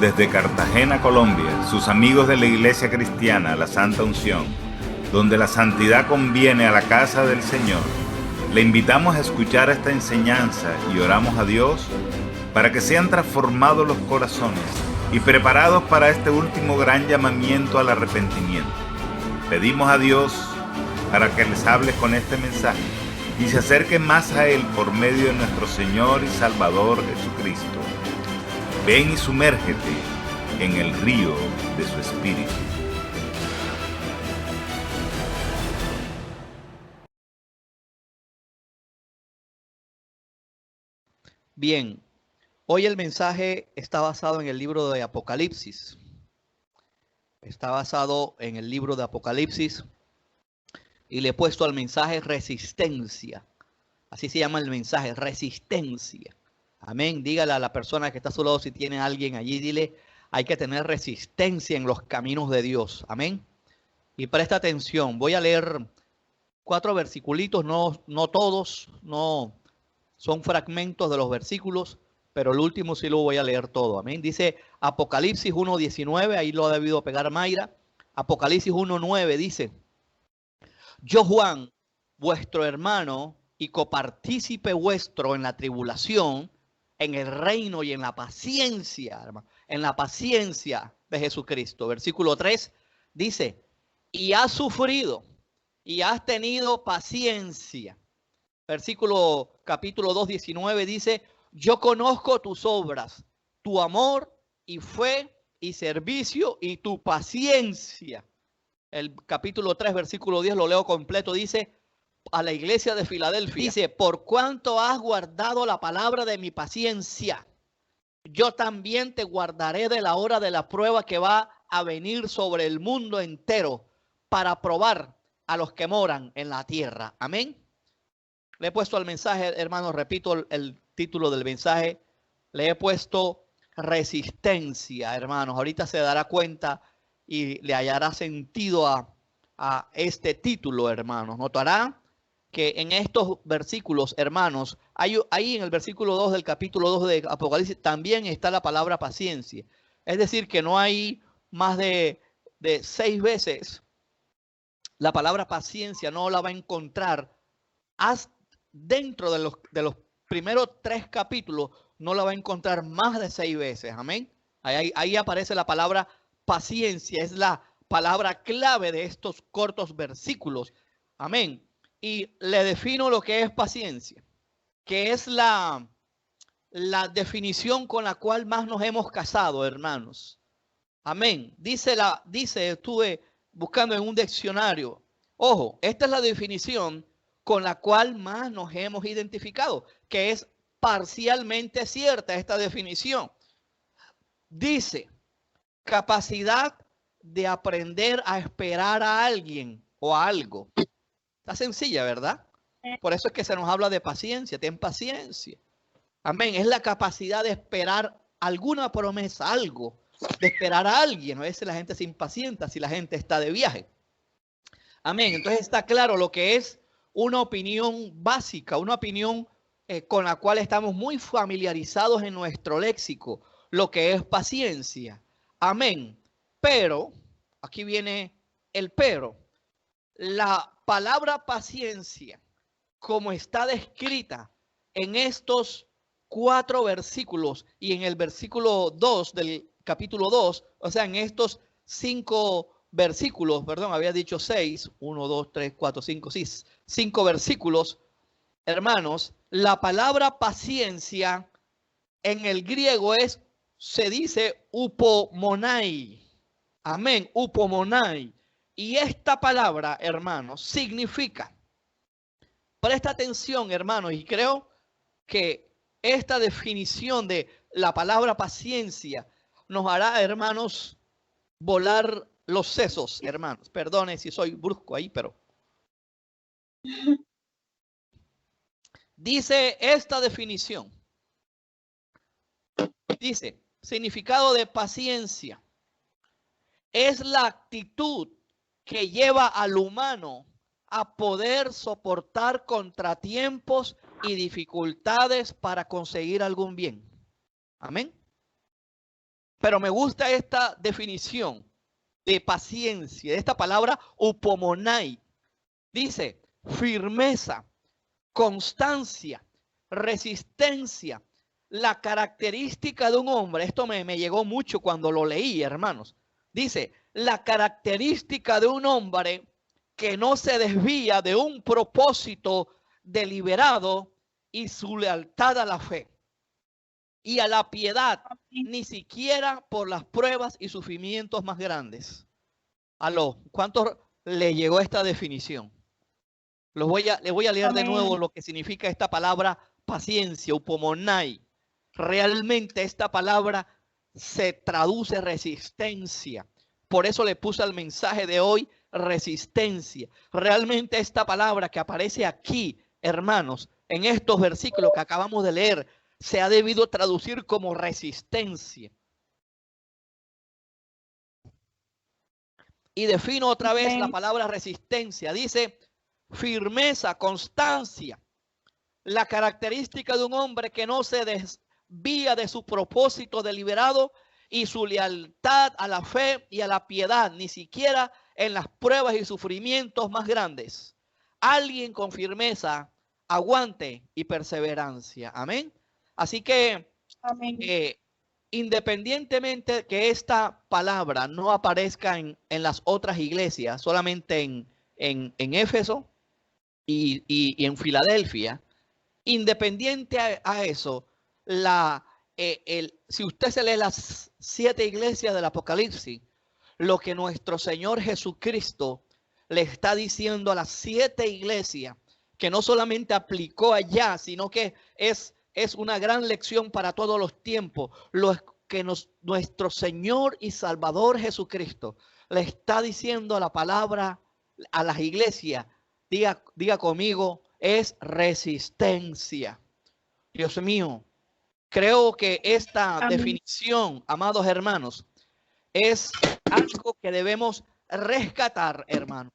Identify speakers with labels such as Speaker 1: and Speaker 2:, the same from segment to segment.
Speaker 1: desde Cartagena, Colombia, sus amigos de la Iglesia Cristiana, la Santa Unción, donde la santidad conviene a la casa del Señor, le invitamos a escuchar esta enseñanza y oramos a Dios para que sean transformados los corazones y preparados para este último gran llamamiento al arrepentimiento. Pedimos a Dios para que les hable con este mensaje y se acerquen más a Él por medio de nuestro Señor y Salvador Jesucristo. Ven y sumérgete en el río de su Espíritu.
Speaker 2: Bien, hoy el mensaje está basado en el libro de Apocalipsis. Está basado en el libro de Apocalipsis y le he puesto al mensaje resistencia. Así se llama el mensaje, resistencia. Amén. Dígale a la persona que está a su lado, si tiene alguien allí, dile, hay que tener resistencia en los caminos de Dios. Amén. Y presta atención, voy a leer 4 versiculitos, no todos, no son fragmentos de los versículos, pero el último sí lo voy a leer todo. Amén. Dice Apocalipsis 1:19, ahí lo ha debido pegar Mayra. Apocalipsis 1:9 dice, yo Juan, vuestro hermano y copartícipe vuestro en la tribulación, en el reino y en la paciencia, hermano, en la paciencia de Jesucristo. Versículo 3 dice, y has sufrido y has tenido paciencia. Versículo capítulo 2:19 dice, yo conozco tus obras, tu amor y fe y servicio y tu paciencia. El capítulo 3, versículo 10, lo leo completo, dice, a la iglesia de Filadelfia, dice, por cuanto has guardado la palabra de mi paciencia, yo también te guardaré de la hora de la prueba que va a venir sobre el mundo entero para probar a los que moran en la tierra. Amén. Le he puesto al mensaje, hermanos, repito el título del mensaje, le he puesto resistencia, hermanos. Ahorita se dará cuenta y le hallará sentido a este título, hermanos. Notará que en estos versículos, hermanos, ahí en el versículo 2 del capítulo 2 de Apocalipsis también está la palabra paciencia. Es decir, que no hay más de 6 veces la palabra paciencia, no la va a encontrar dentro de los primeros 3 capítulos, no la va a encontrar más de 6 veces. Amén. Ahí aparece la palabra paciencia, es la palabra clave de estos cortos versículos. Amén. Y le defino lo que es paciencia, que es la definición con la cual más nos hemos casado, hermanos. Amén. Estuve buscando en un diccionario. Ojo, esta es la definición con la cual más nos hemos identificado, que es parcialmente cierta esta definición. Dice, capacidad de aprender a esperar a alguien o a algo. Está sencilla, ¿verdad? Por eso es que se nos habla de paciencia. Ten paciencia. Amén. Es la capacidad de esperar alguna promesa, algo, de esperar a alguien. A veces la gente se impacienta si la gente está de viaje. Amén. Entonces está claro lo que es una opinión básica, una opinión con la cual estamos muy familiarizados en nuestro léxico, lo que es paciencia. Amén. Pero, aquí viene el pero. La palabra paciencia, como está descrita en estos 4 versículos y en el versículo 2 del capítulo 2, o sea, en estos 5 versículos, perdón, había dicho 6, 1, 2, 3, 4, 5, 6, 5 versículos, hermanos, la palabra paciencia en el griego se dice upomonai. Amén, upomonai. Y esta palabra, hermanos, significa, presta atención, hermanos, y creo que esta definición de la palabra paciencia nos hará, hermanos, volar los sesos, hermanos. Perdone si soy brusco ahí, pero dice esta definición. Dice, significado de paciencia es la actitud que lleva al humano a poder soportar contratiempos y dificultades para conseguir algún bien. Amén. Pero me gusta esta definición de paciencia, de esta palabra upomonai. Dice firmeza, constancia, resistencia. La característica de un hombre, esto me llegó mucho cuando lo leí, hermanos. Dice, la característica de un hombre que no se desvía de un propósito deliberado y su lealtad a la fe y a la piedad, ni siquiera por las pruebas y sufrimientos más grandes. Aló, ¿cuántos le llegó esta definición? Les voy a leer de nuevo lo que significa esta palabra paciencia, upomonai. Realmente esta palabra se traduce resistencia. Por eso le puse al mensaje de hoy resistencia. Realmente esta palabra que aparece aquí, hermanos, en estos versículos que acabamos de leer, se ha debido traducir como resistencia. Y defino otra vez la palabra resistencia. Dice firmeza, constancia. La característica de un hombre que no se desvía de su propósito deliberado y su lealtad a la fe y a la piedad, ni siquiera en las pruebas y sufrimientos más grandes. Alguien con firmeza, aguante y perseverancia. Amén. Así que, independientemente que esta palabra no aparezca en las otras iglesias, solamente en Éfeso y en Filadelfia, independiente a eso, si usted se lee las 7 iglesias del Apocalipsis, lo que nuestro Señor Jesucristo le está diciendo a las 7 iglesias, que no solamente aplicó allá, sino que es una gran lección para todos los tiempos, lo que nuestro Señor y Salvador Jesucristo le está diciendo a la palabra a las iglesias, diga conmigo, es resistencia. Dios mío, creo que esta definición, amados hermanos, es algo que debemos rescatar, hermanos.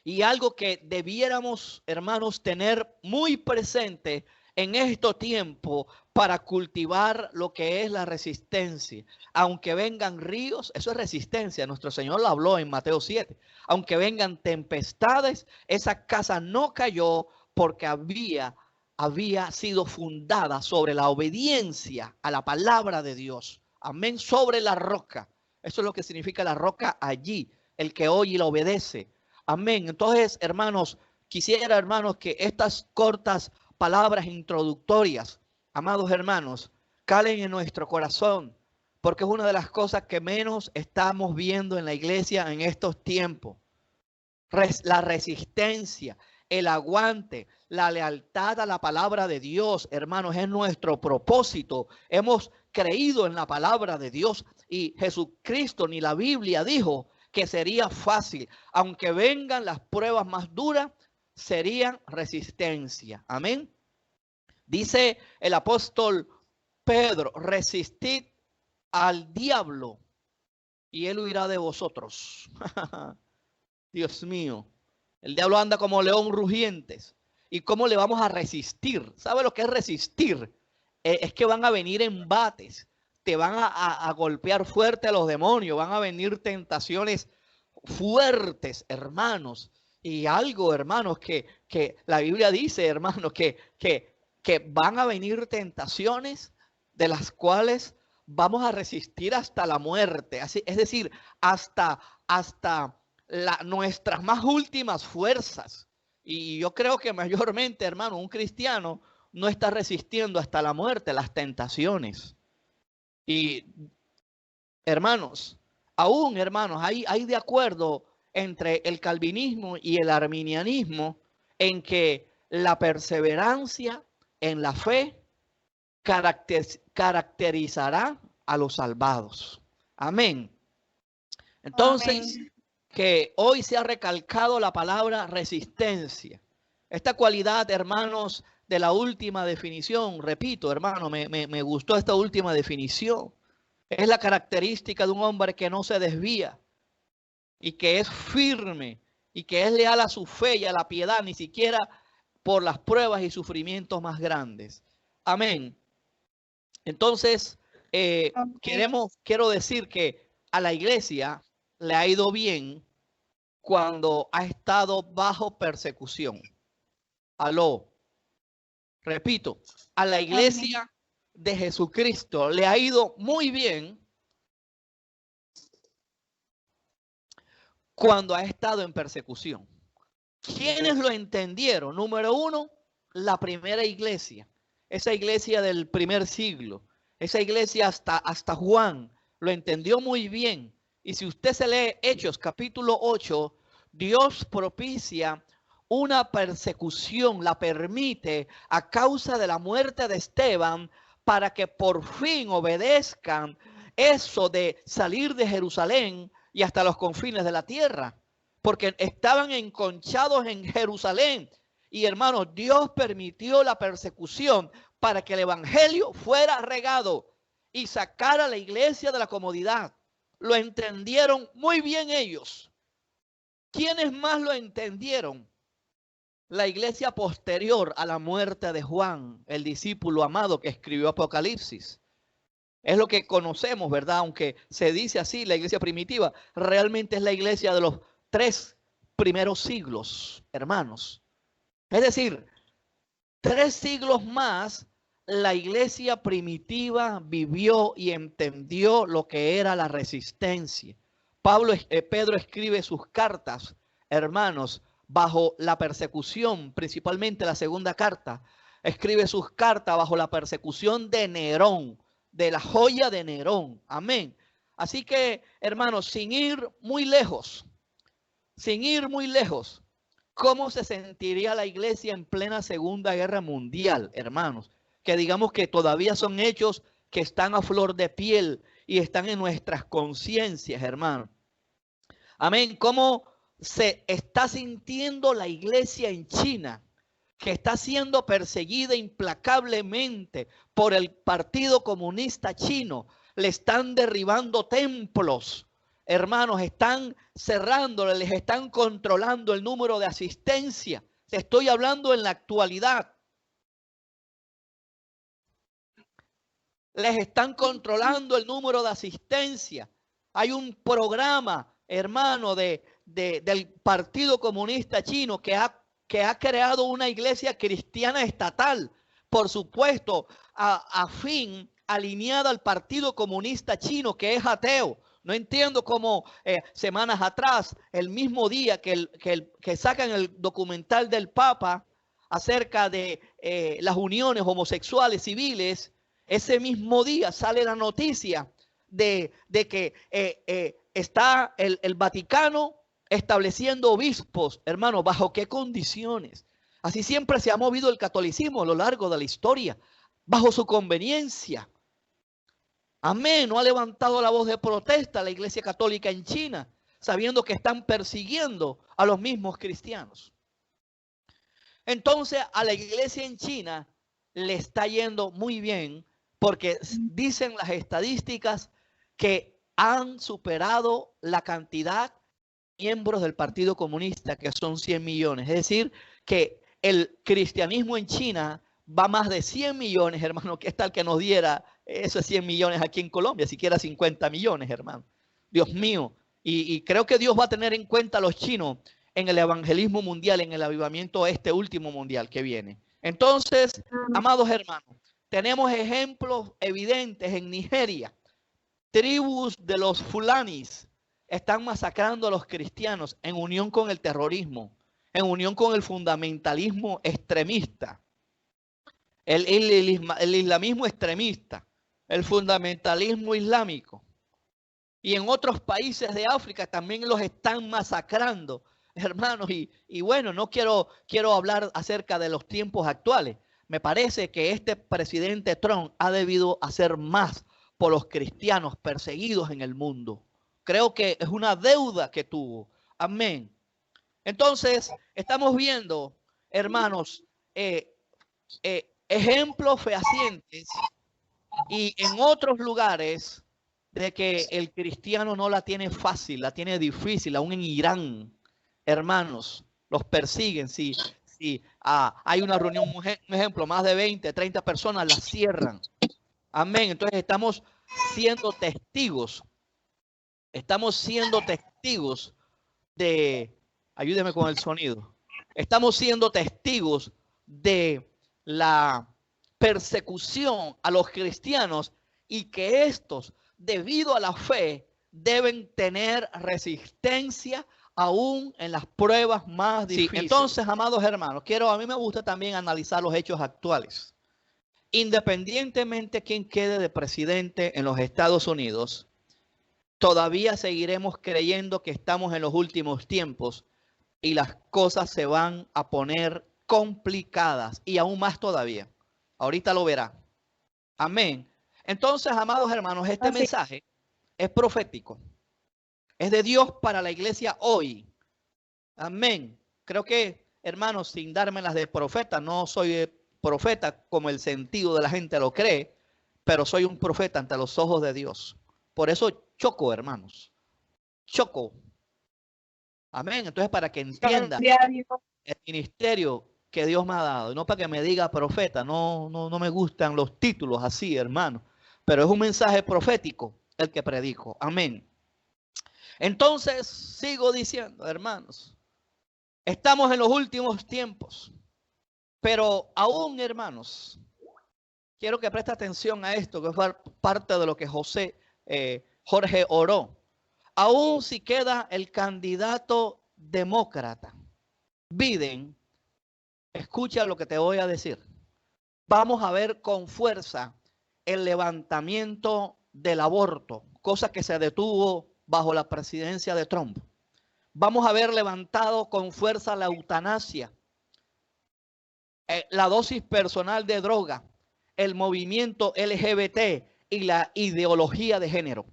Speaker 2: Y algo que debiéramos, hermanos, tener muy presente en estos tiempos para cultivar lo que es la resistencia. Aunque vengan ríos, eso es resistencia. Nuestro Señor lo habló en Mateo 7. Aunque vengan tempestades, esa casa no cayó porque había sido fundada sobre la obediencia a la palabra de Dios. Amén, sobre la roca. Eso es lo que significa la roca allí, el que oye y la obedece. Amén. Entonces, hermanos, quisiera, hermanos, que estas cortas palabras introductorias, amados hermanos, calen en nuestro corazón, porque es una de las cosas que menos estamos viendo en la iglesia en estos tiempos. La resistencia, el aguante, la lealtad a la palabra de Dios, hermanos, es nuestro propósito. Hemos creído en la palabra de Dios y Jesucristo ni la Biblia dijo que sería fácil. Aunque vengan las pruebas más duras, serían resistencia. Amén. Dice el apóstol Pedro, resistid al diablo y él huirá de vosotros. Dios mío, el diablo anda como león rugientes. ¿Y cómo le vamos a resistir? ¿Sabe lo que es resistir? Es que van a venir embates, te van a golpear fuerte a los demonios, van a venir tentaciones fuertes, hermanos. Y algo, hermanos, que la Biblia dice, hermanos, que van a venir tentaciones de las cuales vamos a resistir hasta la muerte. Así, es decir, hasta nuestras más últimas fuerzas. Y yo creo que mayormente, hermano, un cristiano no está resistiendo hasta la muerte las tentaciones. Y, hermanos, aún, hermanos, hay de acuerdo entre el calvinismo y el arminianismo en que la perseverancia en la fe caracterizará a los salvados. Amén. Entonces, amén, que hoy se ha recalcado la palabra resistencia. Esta cualidad, hermanos, de la última definición, repito, hermano, me gustó esta última definición. Es la característica de un hombre que no se desvía y que es firme y que es leal a su fe y a la piedad, ni siquiera por las pruebas y sufrimientos más grandes. Amén. Entonces, quiero decir que a la iglesia le ha ido bien cuando ha estado bajo persecución. Aló. Repito, a la iglesia de Jesucristo le ha ido muy bien cuando ha estado en persecución. ¿Quiénes lo entendieron? Número uno, la primera iglesia. Esa iglesia del primer siglo. Esa iglesia hasta Juan lo entendió muy bien. Y si usted se lee Hechos capítulo 8, Dios propicia una persecución, la permite a causa de la muerte de Esteban para que por fin obedezcan eso de salir de Jerusalén y hasta los confines de la tierra, porque estaban enconchados en Jerusalén. Y hermanos, Dios permitió la persecución para que el evangelio fuera regado y sacara a la iglesia de la comodidad. Lo entendieron muy bien ellos. ¿Quiénes más lo entendieron? La iglesia posterior a la muerte de Juan, el discípulo amado que escribió Apocalipsis. Es lo que conocemos, ¿verdad? Aunque se dice así, la iglesia primitiva, realmente es la iglesia de los 3 primeros siglos, hermanos. Es decir, 3 siglos más, la iglesia primitiva vivió y entendió lo que era la resistencia. Pedro escribe sus cartas, hermanos, bajo la persecución, principalmente la segunda carta. Escribe sus cartas bajo la persecución de Nerón, de la joya de Nerón. Amén. Así que, hermanos, sin ir muy lejos, ¿cómo se sentiría la iglesia en plena Segunda Guerra Mundial, hermanos? Que digamos que todavía son hechos que están a flor de piel y están en nuestras conciencias, hermanos. Amén. ¿Cómo se está sintiendo la iglesia en China, que está siendo perseguida implacablemente por el Partido Comunista Chino? Le están derribando templos, hermanos, están cerrándole, les están controlando el número de asistencia. Te estoy hablando en la actualidad. Les están controlando el número de asistencia. Hay un programa, hermano, del Partido Comunista Chino que ha creado una iglesia cristiana estatal, por supuesto, afín, alineada al Partido Comunista Chino, que es ateo. No entiendo cómo semanas atrás, el mismo día que sacan el documental del Papa acerca de las uniones homosexuales civiles, ese mismo día sale la noticia de que está el Vaticano estableciendo obispos, hermano, ¿bajo qué condiciones? Así siempre se ha movido el catolicismo a lo largo de la historia, bajo su conveniencia. Amén, no ha levantado la voz de protesta la Iglesia Católica en China, sabiendo que están persiguiendo a los mismos cristianos. Entonces, a la iglesia en China le está yendo muy bien, porque dicen las estadísticas que han superado la cantidad de miembros del Partido Comunista, que son 100 millones. Es decir, que el cristianismo en China va más de 100 millones, hermano. ¿Qué tal que nos diera esos 100 millones aquí en Colombia? Siquiera 50 millones, hermano. Dios mío. Y creo que Dios va a tener en cuenta a los chinos en el evangelismo mundial, en el avivamiento este último mundial que viene. Entonces, amados hermanos, tenemos ejemplos evidentes en Nigeria. Tribus de los fulanis están masacrando a los cristianos en unión con el terrorismo, en unión con el fundamentalismo extremista, el islamismo extremista, el fundamentalismo islámico. Y en otros países de África también los están masacrando, hermanos. Y bueno, no quiero hablar acerca de los tiempos actuales. Me parece que este presidente Trump ha debido hacer más por los cristianos perseguidos en el mundo. Creo que es una deuda que tuvo. Amén. Entonces, estamos viendo, hermanos, ejemplos fehacientes y en otros lugares de que el cristiano no la tiene fácil, la tiene difícil. Aún en Irán, hermanos, los persiguen. Si hay una reunión, un ejemplo, más de 20, 30 personas las cierran. Amén. Entonces estamos siendo testigos. Estamos siendo testigos de, ayúdeme con el sonido. Estamos siendo testigos de la persecución a los cristianos y que estos, debido a la fe, deben tener resistencia aún en las pruebas más difíciles. Sí, entonces, amados hermanos, a mí me gusta también analizar los hechos actuales. Independientemente de quién quede de presidente en los Estados Unidos, todavía seguiremos creyendo que estamos en los últimos tiempos y las cosas se van a poner complicadas y aún más todavía. Ahorita lo verá. Amén. Entonces, amados hermanos, este mensaje es profético. Es de Dios para la iglesia hoy. Amén. Creo que, hermanos, sin dármelas de profeta, no soy profeta como el sentido de la gente lo cree, pero soy un profeta ante los ojos de Dios. Por eso choco, hermanos. Choco. Amén. Entonces, para que entienda el ministerio que Dios me ha dado, no para que me diga profeta, no me gustan los títulos así, hermano, pero es un mensaje profético el que predico. Amén. Entonces, sigo diciendo, hermanos, estamos en los últimos tiempos, pero aún, hermanos, quiero que preste atención a esto, que fue parte de lo que Jorge oró. Aún si queda el candidato demócrata, Biden, escucha lo que te voy a decir. Vamos a ver con fuerza el levantamiento del aborto, cosa que se detuvo bajo la presidencia de Trump. Vamos a ver levantado con fuerza la eutanasia, la dosis personal de droga, el movimiento LGBT y la ideología de género.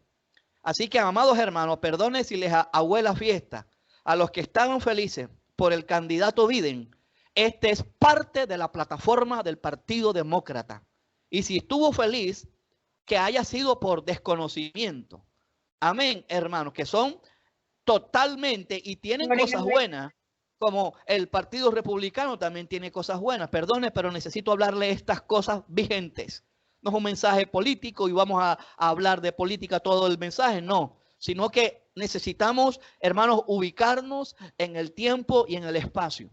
Speaker 2: Así que, amados hermanos, perdone si les hago la fiesta a los que estaban felices por el candidato Biden. Este es parte de la plataforma del Partido Demócrata. Y si estuvo feliz, que haya sido por desconocimiento. Amén, hermanos, que son totalmente y tienen cosas buenas, como el Partido Republicano también tiene cosas buenas. Perdone, pero necesito hablarle estas cosas vigentes. No es un mensaje político y vamos a hablar de política todo el mensaje, no. Sino que necesitamos, hermanos, ubicarnos en el tiempo y en el espacio.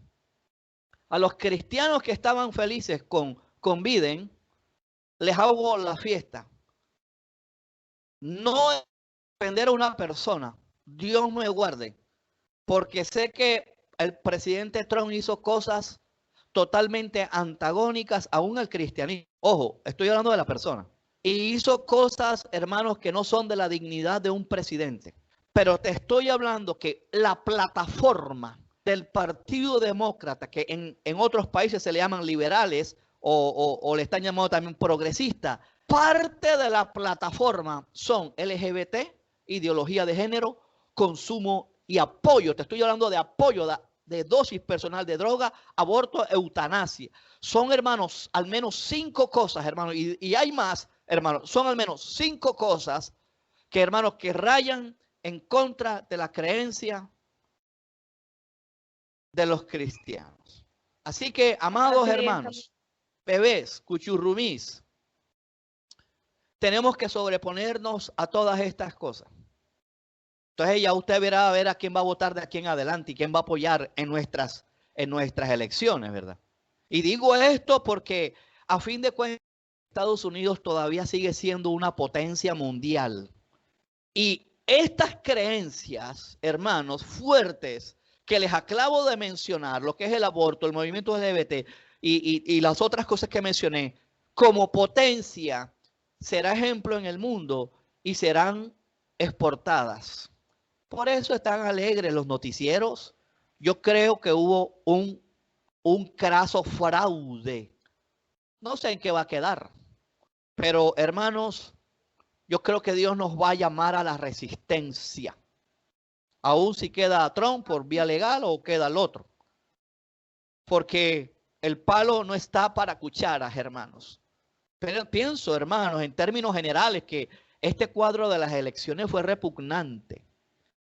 Speaker 2: A los cristianos que estaban felices con Biden, les hago la fiesta. No defender a una persona, Dios me guarde, porque sé que el presidente Trump hizo cosas totalmente antagónicas aún al cristianismo. Ojo, estoy hablando de la persona. Y hizo cosas, hermanos, que no son de la dignidad de un presidente. Pero te estoy hablando que la plataforma del Partido Demócrata, que en otros países se le llaman liberales o le están llamando también progresistas, parte de la plataforma son LGBT, ideología de género, consumo y apoyo. Te estoy hablando de apoyo de dosis personal de droga, aborto, eutanasia. Son, hermanos, al menos 5 cosas, hermanos, y hay más, hermanos, son al menos 5 cosas que, hermanos, que rayan en contra de la creencia de los cristianos. Así que, amados hermanos, bebés, cuchurrumís, tenemos que sobreponernos a todas estas cosas. Entonces ya usted verá a ver a quién va a votar de aquí en adelante y quién va a apoyar en nuestras elecciones, ¿verdad? Y digo esto porque a fin de cuentas Estados Unidos todavía sigue siendo una potencia mundial. Y estas creencias, hermanos, fuertes, que les acabo de mencionar, lo que es el aborto, el movimiento LGBT y las otras cosas que mencioné, como potencia, será ejemplo en el mundo y serán exportadas. Por eso están alegres los noticieros. Yo creo que hubo un craso fraude. No sé en qué va a quedar. Pero, hermanos, yo creo que Dios nos va a llamar a la resistencia. Aún si queda Trump por vía legal o queda el otro. Porque el palo no está para cucharas, hermanos. Pero pienso, hermanos, en términos generales, que este cuadro de las elecciones fue repugnante.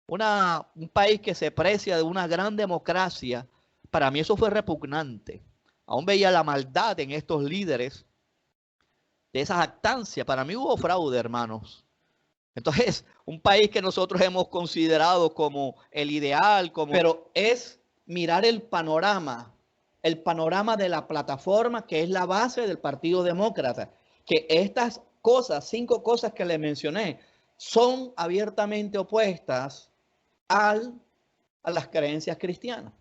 Speaker 2: Un país que se precia de una gran democracia, para mí eso fue repugnante. Aún veía la maldad en estos líderes de esa jactancia. Para mí hubo fraude, hermanos. Entonces, un país que nosotros hemos considerado como el ideal, pero es mirar el panorama de la plataforma que es la base del Partido Demócrata, que estas cosas, 5 cosas que le mencioné, son abiertamente opuestas a las creencias cristianas.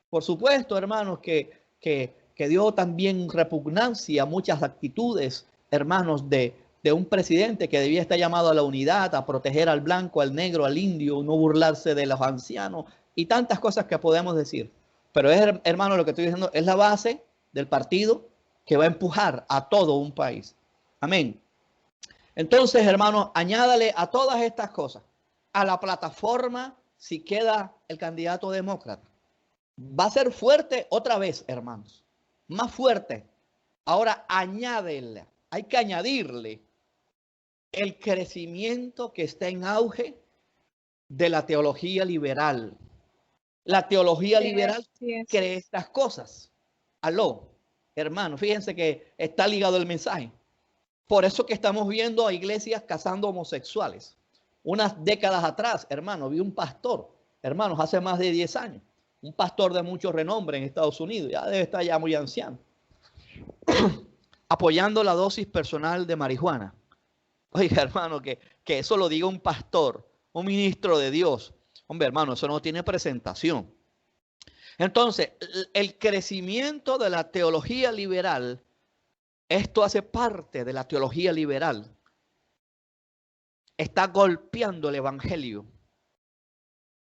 Speaker 2: Por supuesto, hermanos, que dio también repugnancia a muchas actitudes, hermanos, de un presidente que debía estar llamado a la unidad, a proteger al blanco, al negro, al indio, no burlarse de los ancianos y tantas cosas que podemos decir. Pero es, hermano, lo que estoy diciendo es la base del partido que va a empujar a todo un país. Amén. Entonces, hermanos, añádale a todas estas cosas, a la plataforma, si queda el candidato demócrata. Va a ser fuerte otra vez, hermanos. Más fuerte. Ahora añádele, hay que añadirle el crecimiento que está en auge de la teología liberal. La teología liberal cree estas cosas. Aló, hermano, fíjense que está ligado el mensaje. Por eso que estamos viendo a iglesias casando homosexuales. Unas décadas atrás, hermano, vi un pastor, hermanos, hace más de 10 años, un pastor de mucho renombre en Estados Unidos, ya debe estar ya muy anciano, apoyando la dosis personal de marihuana. Oiga, hermano, que eso lo diga un pastor, un ministro de Dios. Hombre, hermano, eso no tiene presentación. Entonces, el crecimiento de la teología liberal, esto hace parte de la teología liberal, está golpeando el evangelio.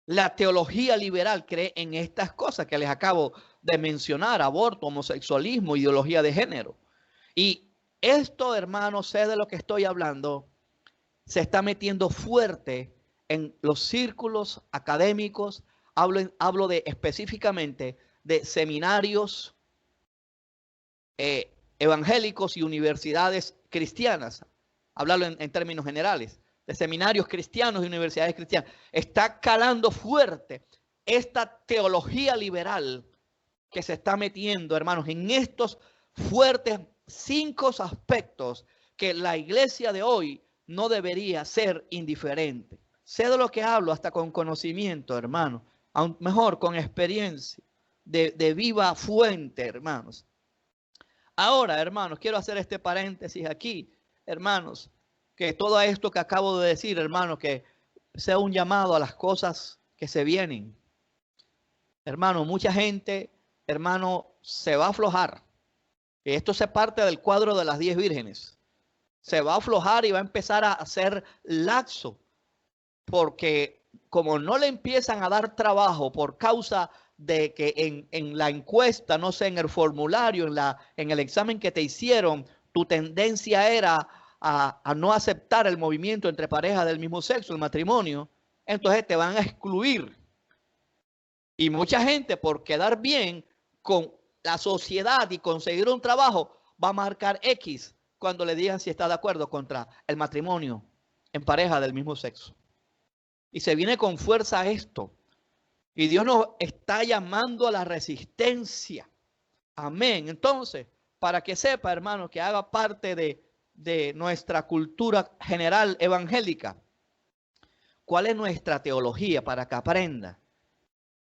Speaker 2: La teología liberal cree en estas cosas que les acabo de mencionar: aborto, homosexualismo, ideología de género. Y esto, hermanos, sé de lo que estoy hablando, se está metiendo fuerte en los círculos académicos. Hablo de específicamente de seminarios evangélicos y universidades cristianas. Hablarlo en términos generales, de seminarios cristianos y universidades cristianas. Está calando fuerte esta teología liberal que se está metiendo, hermanos, en estos fuertes 5 aspectos que la iglesia de hoy no debería ser indiferente. Sé de lo que hablo hasta con conocimiento, hermano, aún mejor con experiencia de viva fuente, hermanos. Ahora, hermanos, quiero hacer este paréntesis aquí, hermanos, que todo esto que acabo de decir, hermanos, que sea un llamado a las cosas que se vienen. Hermano, mucha gente, hermano, se va a aflojar. Esto se parte del cuadro de las 10 vírgenes. Se va a aflojar y va a empezar a ser laxo, porque como no le empiezan a dar trabajo por causa de que en la encuesta, no sé, en el formulario, en el examen que te hicieron, tu tendencia era a no aceptar el movimiento entre parejas del mismo sexo, el matrimonio, entonces te van a excluir. Y mucha gente, por quedar bien con la sociedad y conseguir un trabajo, va a marcar X cuando le digan si está de acuerdo contra el matrimonio en pareja del mismo sexo. Y se viene con fuerza esto. Y Dios nos está llamando a la resistencia. Amén. Entonces, para que sepa, hermano, que haga parte de nuestra cultura general evangélica, ¿cuál es nuestra teología? Para que aprenda.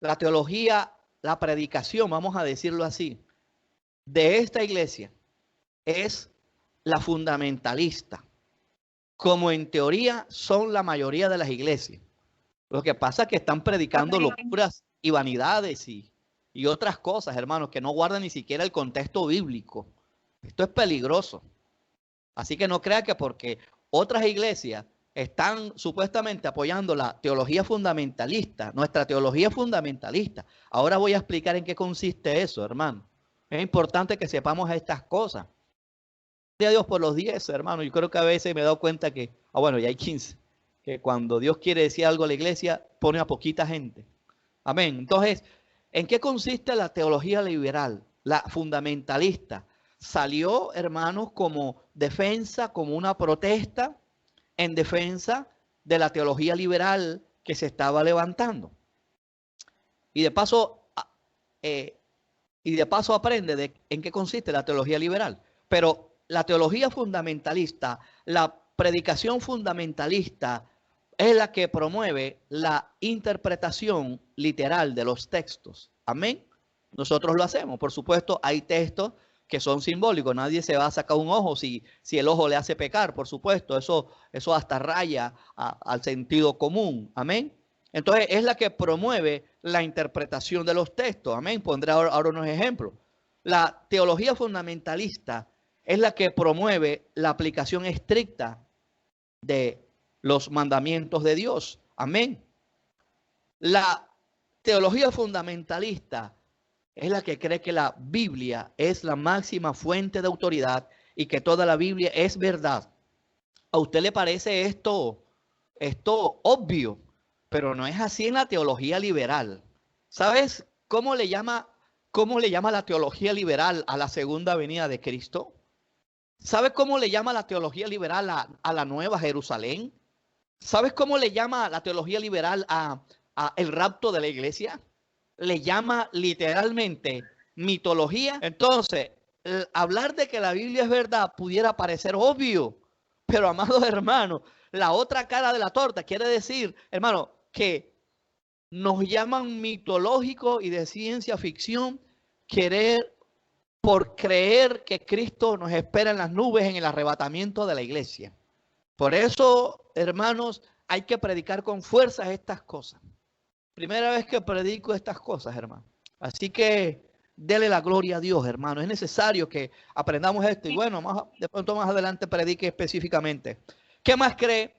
Speaker 2: La teología, la predicación, vamos a decirlo así, de esta iglesia es la fundamentalista, como en teoría son la mayoría de las iglesias. Lo que pasa es que están predicando locuras y vanidades y otras cosas, hermanos, que no guardan ni siquiera el contexto bíblico. Esto es peligroso. Así que no crea que porque otras iglesias están supuestamente apoyando la teología fundamentalista, nuestra teología fundamentalista. Ahora voy a explicar en qué consiste eso, hermano. Es importante que sepamos estas cosas. Gracias a Dios por los 10, hermano. Yo creo que a veces me he dado cuenta que, bueno, ya hay 15. Que cuando Dios quiere decir algo a la iglesia, pone a poquita gente. Amén. Entonces, ¿en qué consiste la teología liberal? La fundamentalista. Salió, hermanos, como defensa, como una protesta en defensa de la teología liberal que se estaba levantando. Y de paso aprende en qué consiste la teología liberal. Pero la teología fundamentalista la predicación fundamentalista es la que promueve la interpretación literal de los textos. Amén. Nosotros lo hacemos. Por supuesto, hay textos que son simbólicos. Nadie se va a sacar un ojo si el ojo le hace pecar, por supuesto. Eso hasta raya al sentido común. Amén. Entonces, es la que promueve la interpretación de los textos. Amén. Pondré ahora unos ejemplos. La teología fundamentalista es la que promueve la aplicación estricta de los mandamientos de Dios. Amén. La teología fundamentalista es la que cree que la Biblia es la máxima fuente de autoridad y que toda la Biblia es verdad. ¿A usted le parece esto obvio? Pero no es así en la teología liberal. ¿Sabes cómo le llama la teología liberal a la segunda venida de Cristo? ¿Sabes cómo le llama la teología liberal a la Nueva Jerusalén? ¿Sabes cómo le llama la teología liberal a el rapto de la iglesia? Le llama literalmente mitología. Entonces, hablar de que la Biblia es verdad pudiera parecer obvio, pero amados hermanos, la otra cara de la torta quiere decir, hermano, que nos llaman mitológico y de ciencia ficción por creer que Cristo nos espera en las nubes en el arrebatamiento de la iglesia. Por eso, hermanos, hay que predicar con fuerza estas cosas. Primera vez que predico estas cosas, hermano. Así que dele la gloria a Dios, hermano. Es necesario que aprendamos esto. Y bueno, de pronto más adelante predique específicamente. ¿Qué más cree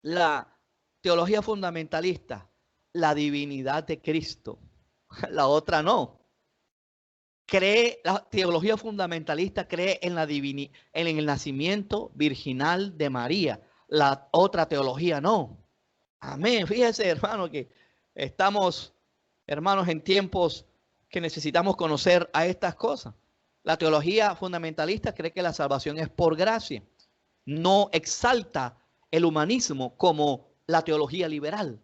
Speaker 2: la teología fundamentalista? La divinidad de Cristo. La otra no. La teología fundamentalista cree en el nacimiento virginal de María. La otra teología no. Amén. Fíjese, hermano, que estamos, hermanos, en tiempos que necesitamos conocer a estas cosas. La teología fundamentalista cree que la salvación es por gracia. No exalta el humanismo como la teología liberal.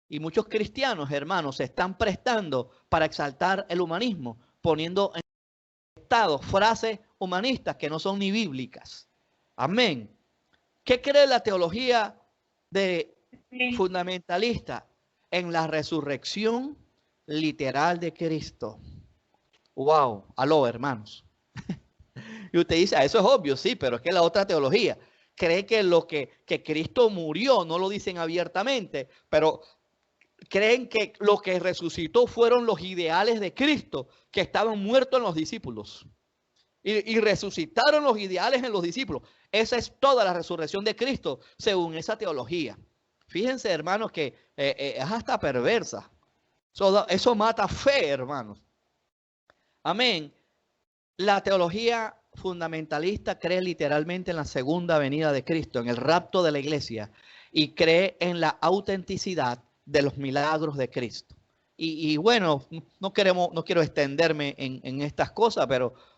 Speaker 2: Y muchos cristianos, hermanos, se están prestando para exaltar el humanismo, poniendo en estado frases humanistas que no son ni bíblicas. Amén. ¿Qué cree la teología fundamentalista? En la resurrección literal de Cristo. Wow, aló, hermanos. Y usted dice, eso es obvio, sí, pero es que la otra teología cree que Cristo murió, no lo dicen abiertamente, pero creen que lo que resucitó fueron los ideales de Cristo que estaban muertos en los discípulos. Y resucitaron los ideales en los discípulos. Esa es toda la resurrección de Cristo, según esa teología. Fíjense, hermanos, que es hasta perversa. Eso mata fe, hermanos. Amén. La teología fundamentalista cree literalmente en la segunda venida de Cristo, en el rapto de la iglesia, y cree en la autenticidad de los milagros de Cristo. Y bueno, no quiero extenderme en estas cosas,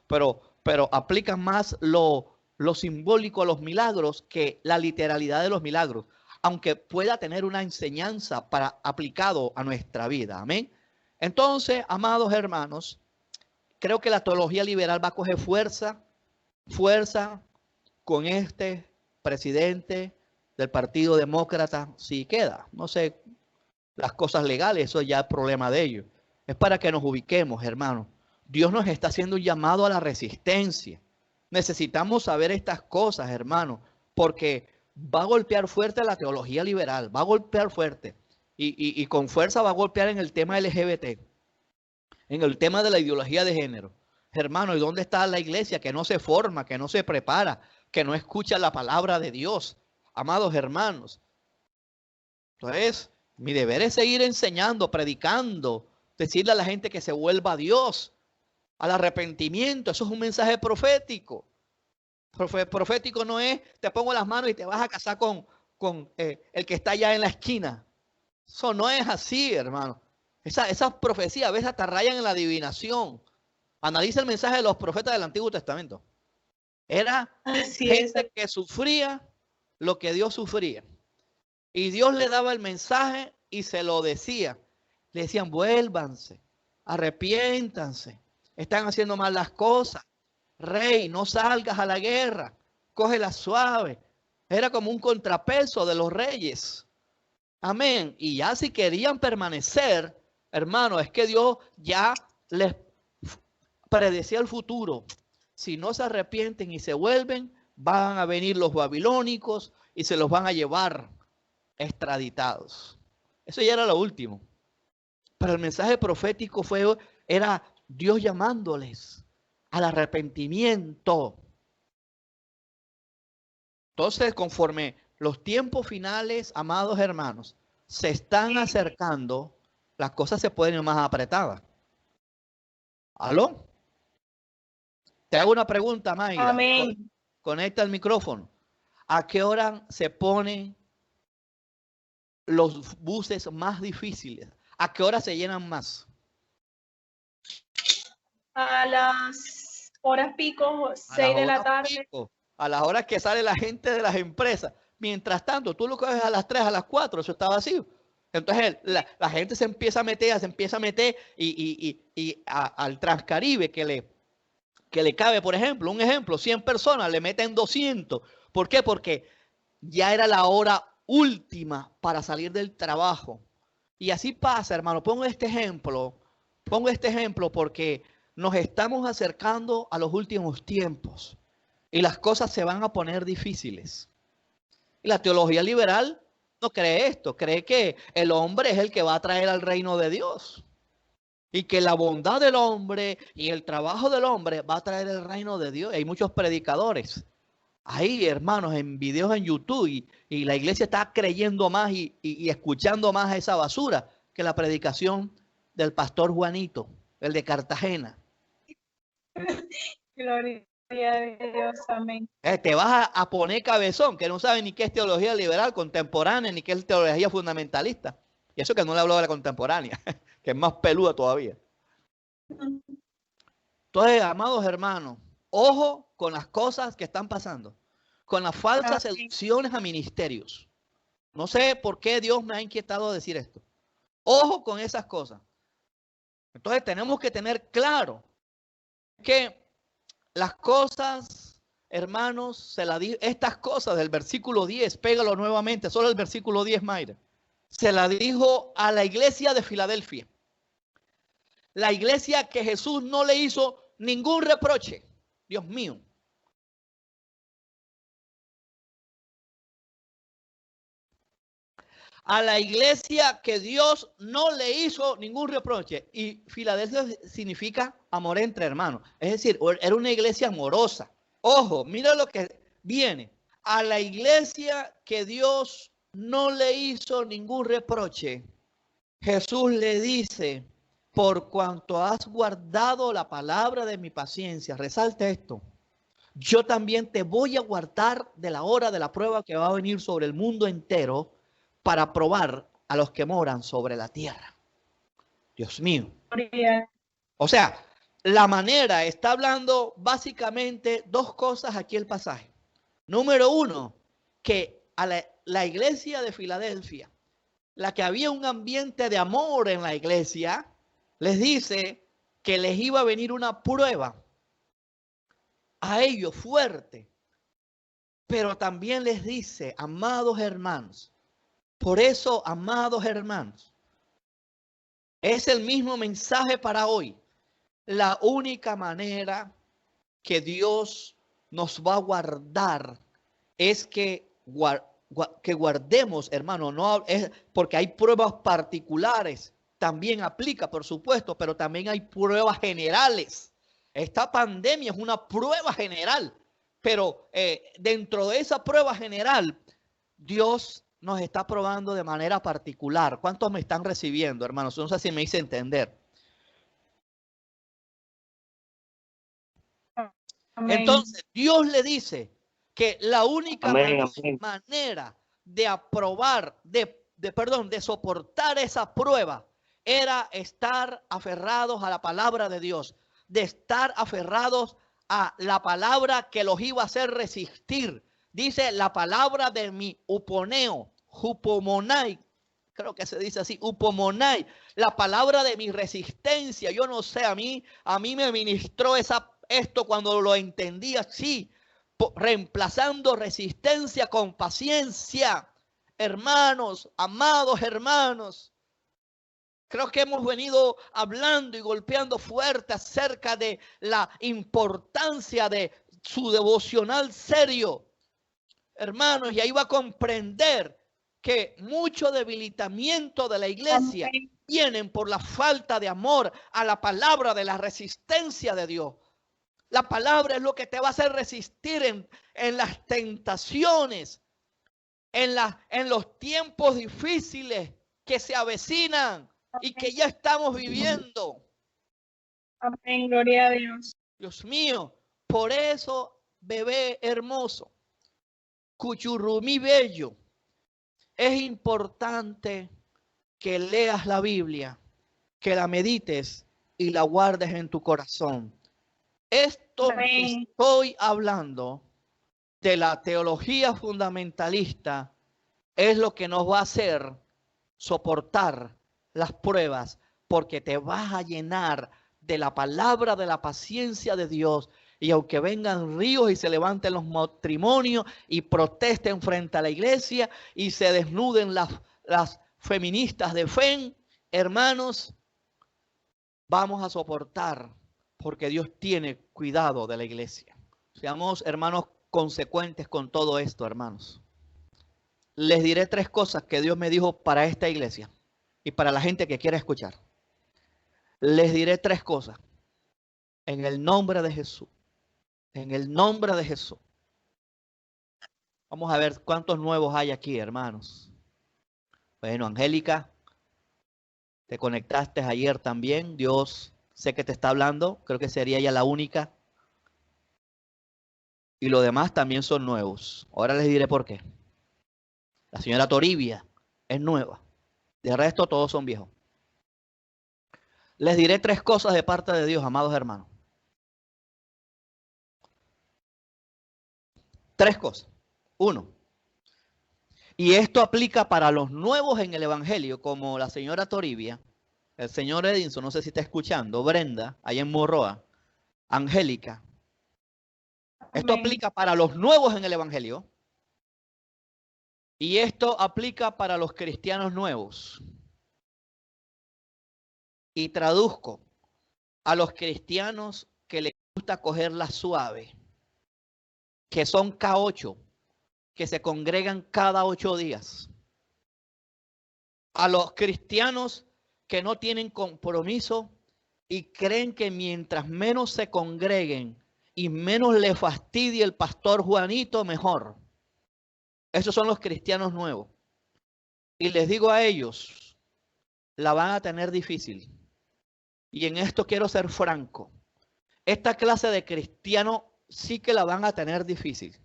Speaker 2: pero aplican más lo simbólico a los milagros que la literalidad de los milagros, aunque pueda tener una enseñanza aplicado a nuestra vida. Amén. Entonces, amados hermanos, creo que la teología liberal va a coger fuerza con este presidente del Partido Demócrata, si queda. No sé, las cosas legales, eso ya es problema de ellos. Es para que nos ubiquemos, hermanos. Dios nos está haciendo un llamado a la resistencia. Necesitamos saber estas cosas, hermanos, porque va a golpear fuerte la teología liberal, va a golpear fuerte y con fuerza va a golpear en el tema LGBT, en el tema de la ideología de género. Hermano, ¿y dónde está la iglesia que no se forma, que no se prepara, que no escucha la palabra de Dios? Amados hermanos, entonces mi deber es seguir enseñando, predicando, decirle a la gente que se vuelva a Dios, al arrepentimiento. Eso es un mensaje profético. Profético no es, te pongo las manos y te vas a casar con el que está allá en la esquina. Eso no es así, hermano. Esas profecías a veces hasta rayan en la adivinación. Analiza el mensaje de los profetas del Antiguo Testamento. Era gente que sufría lo que Dios sufría. Y Dios le daba el mensaje y se lo decía. Le decían, vuélvanse, arrepiéntanse, están haciendo mal las cosas. Rey, no salgas a la guerra, cógela suave. Era como un contrapeso de los reyes. Amén. Y ya si querían permanecer, hermano, es que Dios ya les predecía el futuro. Si no se arrepienten y se vuelven, van a venir los babilónicos y se los van a llevar extraditados. Eso ya era lo último. Pero el mensaje profético era Dios llamándoles al arrepentimiento. Entonces, conforme los tiempos finales, amados hermanos, se están acercando, las cosas se pueden ir más apretadas. ¿Aló? Te hago una pregunta, Mayra.
Speaker 3: Amén.
Speaker 2: Conecta el micrófono. ¿A qué hora se ponen los buses más difíciles? ¿A qué hora se llenan más?
Speaker 3: A las horas pico, 6 de la tarde.
Speaker 2: Pico, a las horas que sale la gente de las empresas. Mientras tanto, tú lo coges a las 3, a las 4, eso está vacío. Entonces la gente se empieza a meter y al Transcaribe que le cabe, por ejemplo, un ejemplo, 100 personas, le meten 200. ¿Por qué? Porque ya era la hora última para salir del trabajo. Y así pasa, hermano. Pongo este ejemplo porque nos estamos acercando a los últimos tiempos y las cosas se van a poner difíciles. Y la teología liberal no cree esto, cree que el hombre es el que va a traer al reino de Dios y que la bondad del hombre y el trabajo del hombre va a traer el reino de Dios. Hay muchos predicadores ahí, hermanos, en videos en YouTube y la iglesia está creyendo más y escuchando más a esa basura que la predicación del pastor Juanito, el de Cartagena.
Speaker 3: Gloria a Dios, amén.
Speaker 2: Te vas a poner cabezón, que no sabe ni qué es teología liberal contemporánea, ni qué es teología fundamentalista. Y eso que no le hablo de la contemporánea, que es más peluda todavía. Entonces, amados hermanos, ojo con las cosas que están pasando, con las falsas seducciones a ministerios. No sé por qué Dios me ha inquietado a decir esto. Ojo con esas cosas. Entonces tenemos que tener claro que las cosas, hermanos, estas cosas del versículo 10, pégalo nuevamente, solo el versículo 10, Mayra. Se la dijo a la iglesia de Filadelfia. La iglesia que Jesús no le hizo ningún reproche. Dios mío. A la iglesia que Dios no le hizo ningún reproche. Y Filadelfia significa amor entre hermanos. Es decir, era una iglesia amorosa. Ojo, mira lo que viene. A la iglesia que Dios no le hizo ningún reproche, Jesús le dice, por cuanto has guardado la palabra de mi paciencia, resalte esto, yo también te voy a guardar de la hora de la prueba que va a venir sobre el mundo entero para probar a los que moran sobre la tierra. Dios mío. O sea, la manera, está hablando básicamente dos cosas aquí el pasaje. Número uno, que a la iglesia de Filadelfia, la que había un ambiente de amor en la iglesia, les dice que les iba a venir una prueba a ellos fuerte. Pero también les dice, amados hermanos, por eso, amados hermanos, es el mismo mensaje para hoy. La única manera que Dios nos va a guardar es que guardemos, hermano, no es porque hay pruebas particulares, también aplica, por supuesto, pero también hay pruebas generales. Esta pandemia es una prueba general, pero dentro de esa prueba general, Dios nos está probando de manera particular. ¿Cuántos me están recibiendo, hermanos? No sé si me hice entender. Amén. Entonces, Dios le dice que la única manera de aprobar, de soportar esa prueba, era estar aferrados a la palabra de Dios, de estar aferrados a la palabra que los iba a hacer resistir. Dice la palabra de mi uponeo, hupomonai, creo que se dice así, upomonai, la palabra de mi resistencia. Yo no sé, a mí me ministró esto cuando lo entendí así, reemplazando resistencia con paciencia. Hermanos, amados hermanos, creo que hemos venido hablando y golpeando fuerte acerca de la importancia de su devocional serio. Hermanos, y ahí va a comprender que mucho debilitamiento de la iglesia vienen por la falta de amor a la palabra, de la resistencia de Dios. La palabra es lo que te va a hacer resistir en las tentaciones, en los tiempos difíciles que se avecinan y que ya estamos viviendo.
Speaker 3: Amén, gloria a Dios.
Speaker 2: Dios mío, por eso, bebé hermoso, cuchurrumí bello, es importante que leas la Biblia, que la medites y la guardes en tu corazón. Esto que estoy hablando de la teología fundamentalista es lo que nos va a hacer soportar las pruebas, porque te vas a llenar de la palabra, de la paciencia de Dios. Y aunque vengan ríos y se levanten los matrimonios y protesten frente a la iglesia y se desnuden las feministas de fe, hermanos, vamos a soportar porque Dios tiene cuidado de la iglesia. Seamos, hermanos, consecuentes con todo esto, hermanos. Les diré 3 cosas que Dios me dijo para esta iglesia y para la gente que quiera escuchar. Les diré 3 cosas en el nombre de Jesús. En el nombre de Jesús. Vamos a ver cuántos nuevos hay aquí, hermanos. Bueno, Angélica, te conectaste ayer también. Dios, sé que te está hablando. Creo que sería ella la única. Y los demás también son nuevos. Ahora les diré por qué. La señora Toribia es nueva. De resto, todos son viejos. Les diré 3 cosas de parte de Dios, amados hermanos. 3 cosas. 1. Y esto aplica para los nuevos en el evangelio, como la señora Toribia, el señor Edinson, no sé si está escuchando, Brenda, allá en Morroa, Angélica. Esto aplica para los nuevos en el evangelio. Y esto aplica para los cristianos nuevos. Y traduzco a los cristianos que les gusta cogerla suave, que son K8, que se congregan cada 8 días. A los cristianos que no tienen compromiso y creen que mientras menos se congreguen y menos le fastidie el pastor Juanito, mejor. Esos son los cristianos nuevos. Y les digo a ellos, la van a tener difícil. Y en esto quiero ser franco. Esta clase de cristiano sí que la van a tener difícil.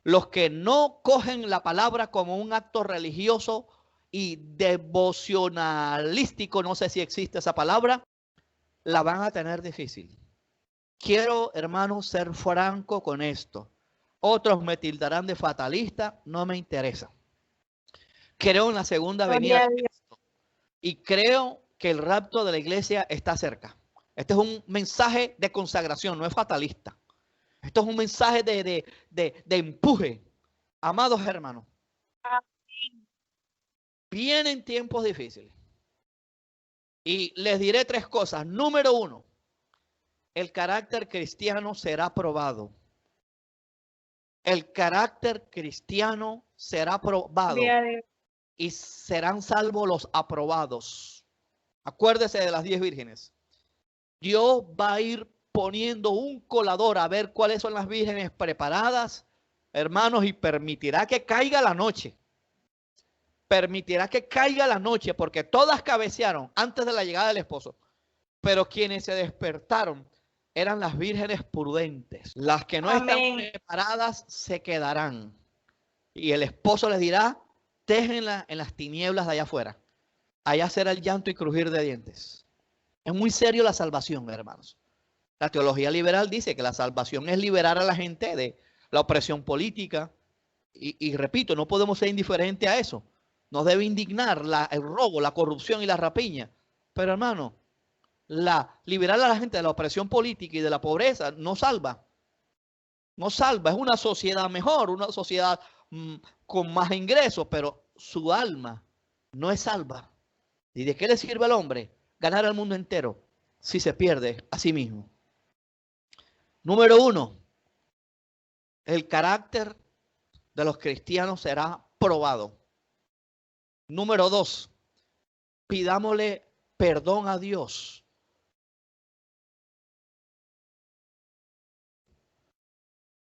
Speaker 2: Los que no cogen la palabra como un acto religioso y devocionalístico, no sé si existe esa palabra, la van a tener difícil. Quiero, hermanos, ser franco con esto. Otros me tildarán de fatalista, no me interesa. Creo en la segunda venida de Cristo y creo que el rapto de la iglesia está cerca. Este es un mensaje de consagración, no es fatalista. Esto es un mensaje de empuje. Amados hermanos, vienen tiempos difíciles. Y les diré 3 cosas. Número 1, el carácter cristiano será probado. El carácter cristiano será probado. Y serán salvos los aprobados. Acuérdese de las 10 vírgenes. Dios va a ir poniendo un colador a ver cuáles son las vírgenes preparadas, hermanos, y permitirá que caiga la noche. Permitirá que caiga la noche, porque todas cabecearon antes de la llegada del esposo. Pero quienes se despertaron eran las vírgenes prudentes. Las que no están preparadas se quedarán. Y el esposo les dirá, déjenla en las tinieblas de allá afuera. Allá será el llanto y crujir de dientes. Es muy serio la salvación, hermanos. La teología liberal dice que la salvación es liberar a la gente de la opresión política. Y repito, no podemos ser indiferentes a eso. Nos debe indignar el robo, la corrupción y la rapiña. Pero hermano, liberar a la gente de la opresión política y de la pobreza no salva. no salva, es una sociedad mejor, una sociedad con más ingresos, pero su alma no es salva. ¿Y de qué le sirve al hombre ganar al mundo entero si se pierde a sí mismo? Número 1, el carácter de los cristianos será probado. Número 2, pidámosle perdón a Dios.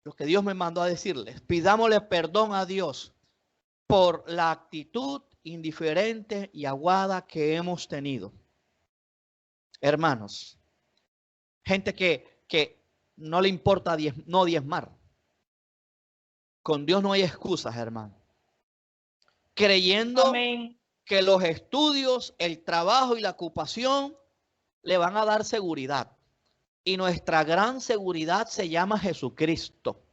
Speaker 2: Lo que Dios me mandó a decirles, pidámosle perdón a Dios por la actitud indiferente y aguada que hemos tenido. Hermanos, gente que no le importa no diezmar. Con Dios no hay excusas, hermano. Creyendo
Speaker 3: Amén.
Speaker 2: que los estudios, el trabajo y la ocupación le van a dar seguridad. Y nuestra gran seguridad se llama Jesucristo.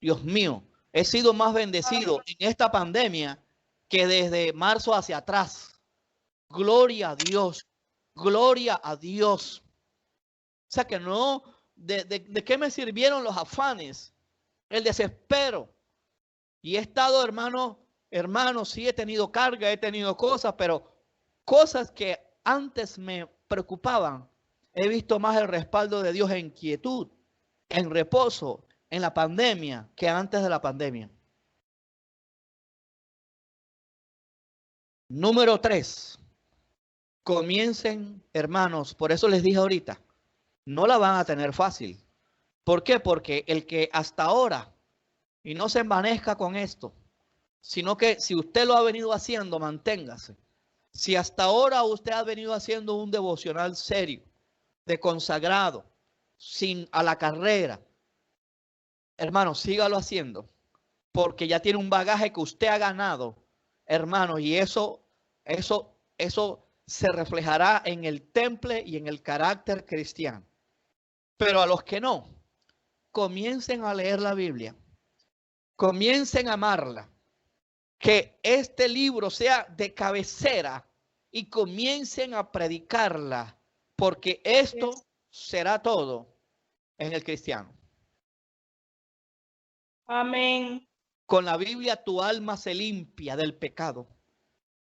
Speaker 2: Dios mío, he sido más bendecido en esta pandemia que desde marzo hacia atrás. Gloria a Dios, gloria a Dios. O sea que no, ¿de qué me sirvieron los afanes? El desespero. Y he estado, hermano, sí he tenido carga, he tenido cosas, pero cosas que antes me preocupaban, he visto más el respaldo de Dios en quietud, en reposo, en la pandemia, que antes de la pandemia. Número 3. Comiencen, hermanos, por eso les dije ahorita, no la van a tener fácil. ¿Por qué? Porque el que hasta ahora, y no se envanezca con esto, sino que si usted lo ha venido haciendo, manténgase. Si hasta ahora usted ha venido haciendo un devocional serio, de consagrado, sin a la carrera, hermano, sígalo haciendo, porque ya tiene un bagaje que usted ha ganado, hermano, y eso se reflejará en el temple y en el carácter cristiano. Pero a los que no, comiencen a leer la Biblia, comiencen a amarla, que este libro sea de cabecera y comiencen a predicarla, porque esto será todo en el cristiano.
Speaker 3: Amén.
Speaker 2: Con la Biblia tu alma se limpia del pecado.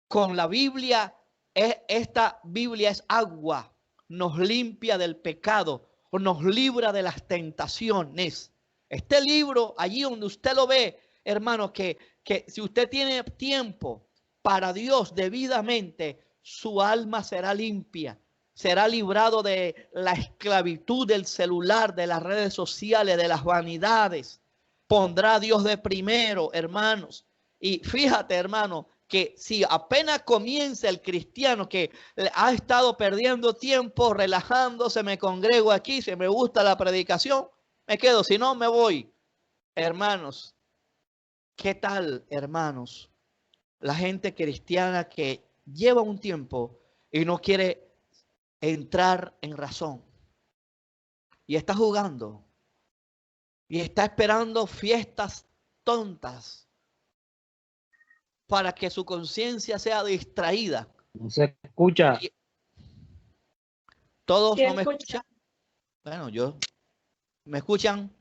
Speaker 2: Con la Biblia, esta Biblia es agua, nos limpia del pecado, o nos libra de las tentaciones. Este libro, allí donde usted lo ve, hermano, que si usted tiene tiempo para Dios debidamente, su alma será limpia, será librado de la esclavitud del celular, de las redes sociales, de las vanidades. Pondrá a Dios de primero, hermanos. Y fíjate, hermano, que si apenas comienza el cristiano que ha estado perdiendo tiempo, relajándose, me congrego aquí, si me gusta la predicación, me quedo, si no, me voy. Hermanos, ¿qué tal, hermanos? La gente cristiana que lleva un tiempo y no quiere entrar en razón. Y está jugando. Y está esperando fiestas tontas para que su conciencia sea distraída.
Speaker 4: No se escucha.
Speaker 2: ¿Todos
Speaker 3: ¿Sí
Speaker 2: no me
Speaker 3: escucha?
Speaker 2: escuchan? Bueno, ¿me escuchan?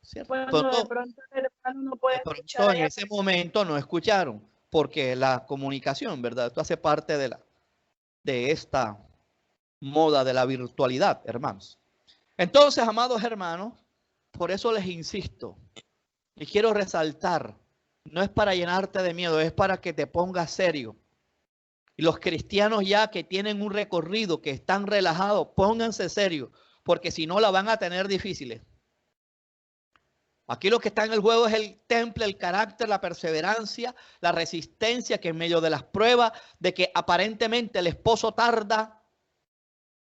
Speaker 2: ¿Cierto?
Speaker 3: Bueno, de pronto el hermano no puede escuchar.
Speaker 2: En ese momento no escucharon, porque la comunicación, ¿verdad? Esto hace parte de esta moda de la virtualidad, hermanos. Entonces, amados hermanos, por eso les insisto y quiero resaltar, no es para llenarte de miedo, es para que te pongas serio. Y los cristianos ya que tienen un recorrido, que están relajados, pónganse serios, porque si no la van a tener difíciles. Aquí lo que está en el juego es el temple, el carácter, la perseverancia, la resistencia, que en medio de las pruebas, de que aparentemente el esposo tarda,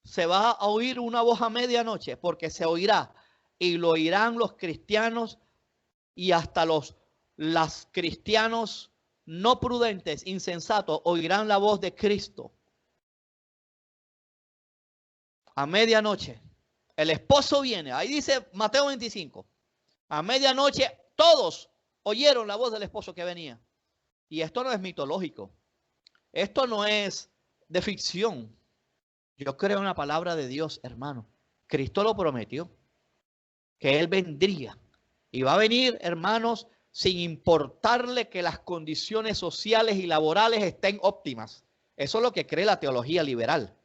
Speaker 2: se va a oír una voz a medianoche, porque se oirá, y lo oirán los cristianos y hasta los cristianos no prudentes, insensatos, oirán la voz de Cristo. A medianoche, el esposo viene, ahí dice Mateo 25. A medianoche todos oyeron la voz del esposo que venía. Y esto no es mitológico. Esto no es de ficción. Yo creo en la palabra de Dios, hermano. Cristo lo prometió. Que Él vendría Y va a venir, hermanos, sin importarle que las condiciones sociales y laborales estén óptimas. Eso es lo que cree la teología liberal.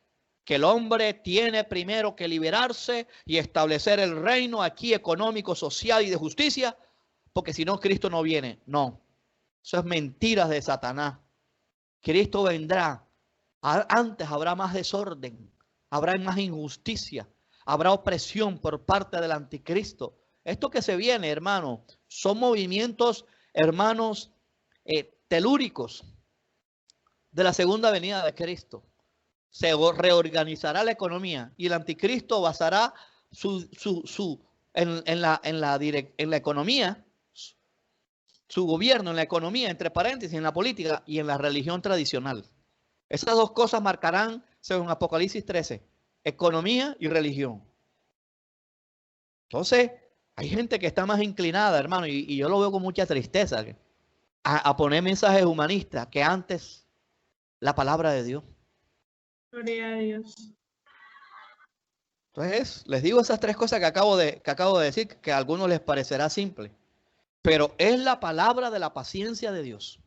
Speaker 2: Que el hombre tiene primero que liberarse y establecer el reino aquí económico, social y de justicia, porque si no, Cristo no viene. No, eso es mentiras de Satanás. Cristo vendrá. Antes habrá más desorden, habrá más injusticia, habrá opresión por parte del anticristo. Esto que se viene, hermano, son movimientos, hermanos, telúricos de la segunda venida de Cristo. Se reorganizará la economía y el anticristo basará en la economía, su gobierno en la economía, entre paréntesis, en la política y en la religión tradicional. Esas dos cosas marcarán, según Apocalipsis 13, economía y religión. Entonces, hay gente que está más inclinada, hermano, y yo lo veo con mucha tristeza, a poner mensajes humanistas que antes la palabra de Dios.
Speaker 3: Gloria a Dios.
Speaker 2: Entonces, les digo esas tres cosas que acabo de decir, que a algunos les parecerá simple, pero es la palabra de la paciencia de Dios.